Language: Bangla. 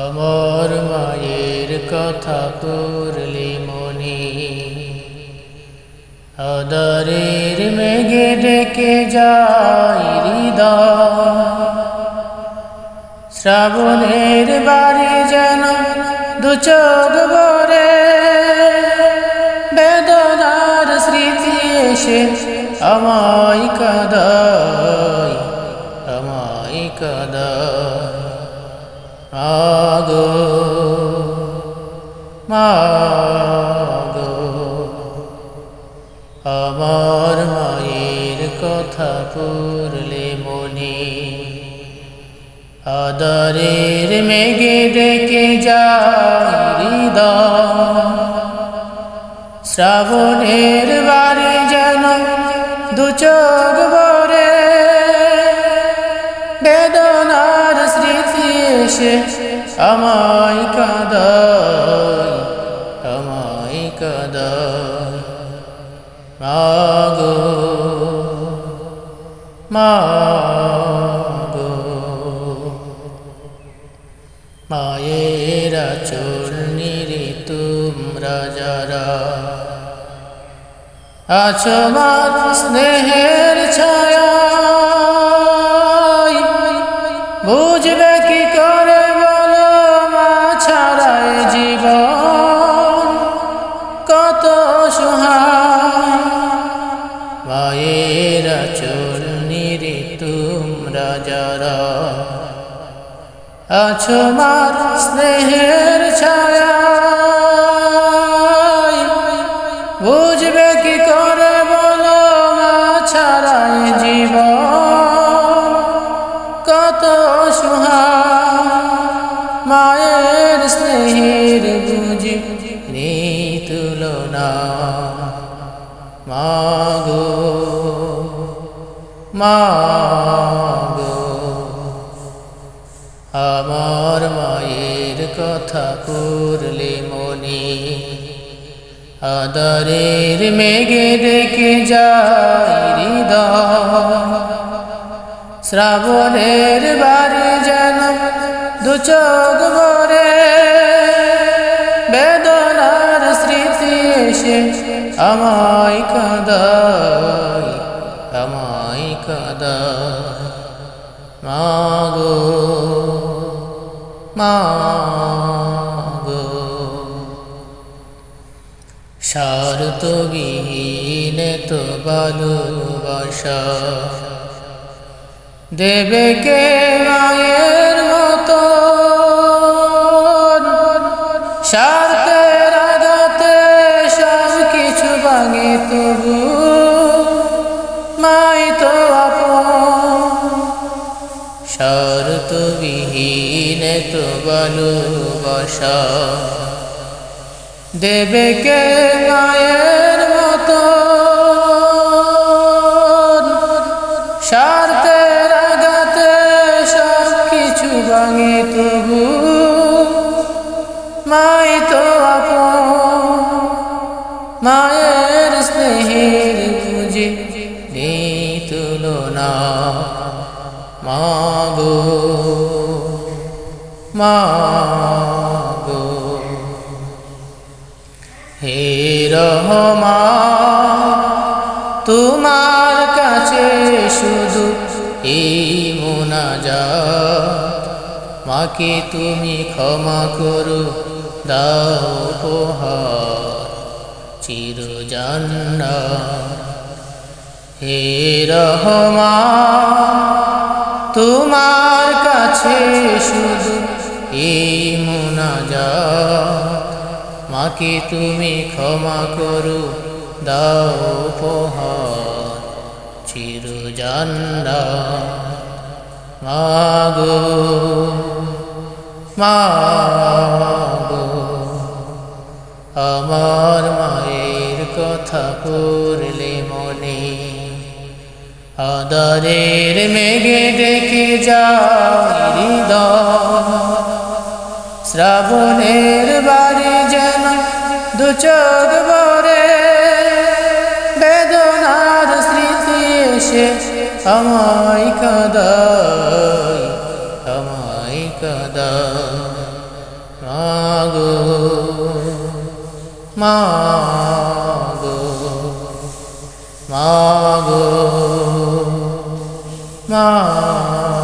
আমার মায়ের কথা পড়লে মনে আদরের মেঘে ডেকে যায় হৃদয়। শ্রাবণের বাড়ি যেন দু চোখ ভরে বেদনার স্মৃতি এসে আমায় কাঁদায়, আমায় কাঁদায়। মাগো মাগো আমার মায়ের কথা পড়লে মনে আদরের মেঘে ডেকে যায় হৃদয়। শ্রাবণের বাড়ি যেন দু চোখ ভরে বেদনার স্মৃতি এসে আমায় কাঁদায়, আমায় কাঁদায়। মাগো মাগো মায়ের আঁচল নিরে তোমরা যারা আছো মার স্নেহের ছায়া, বুঝবে কি করে বলো মা ছাড়ায় জীবন কত সহায়। মায়ের আঁচল নিরে তোমরা যারা আছো মার স্নেহের ছায়া, বুঝবে কি করে বলো মা ছাড়ায় জীবন কত সহায়। মায়ের স্নেহের বুঝি নেই তুলনা। মাগো মাগো আমার মায়ের কথা পড়লে মনে আদরের মেঘে ডেকে যায় হৃদয়। শ্রাবণের বাড়ি যেন দু চোখ ভরে বেদনার স্মৃতি এসে আমায় কাঁদায়, আমায় কাঁদায়। মাগো মাগো স্বার্থবিহীন তো ভালোবাসা দেবে কে মায়ের মতো। স্বার্থের আঘাতে সব কিছু ভাঙে তবু মাই তো আপন। স্বার্থবিহীন তো ভালোবাসা দেবে কে মায়ের মতো। স্বার্থের আঘাতে সব কিছু ভাঙে তবু মাই তো আপন। মায়ের স্নেহের বুঝি নেই তুলনা। মাগো মাগো হে রহমান তোমার কাছে শুধু এই মুনাজাত। মাকে তুমি ক্ষমা করো দাও উপহার চির জান্নাত। হে রহমান তোমার কাছে শুধু এই মুনাজাত। মাকে তুমি ক্ষমা করো দাও উপহার চির জান্নাত। মাগো মাগো আমার মায়ের কথা পড়লে মনে আদরের মেঘে ডেকে যায় হৃদয়। শ্রাবণের বাড়ি যেন দু চোখ ভরে বেদনার স্মৃতি এসে আমায় কাঁদায়, আমায় কাঁদায়। মাগো মাগো মাগো মা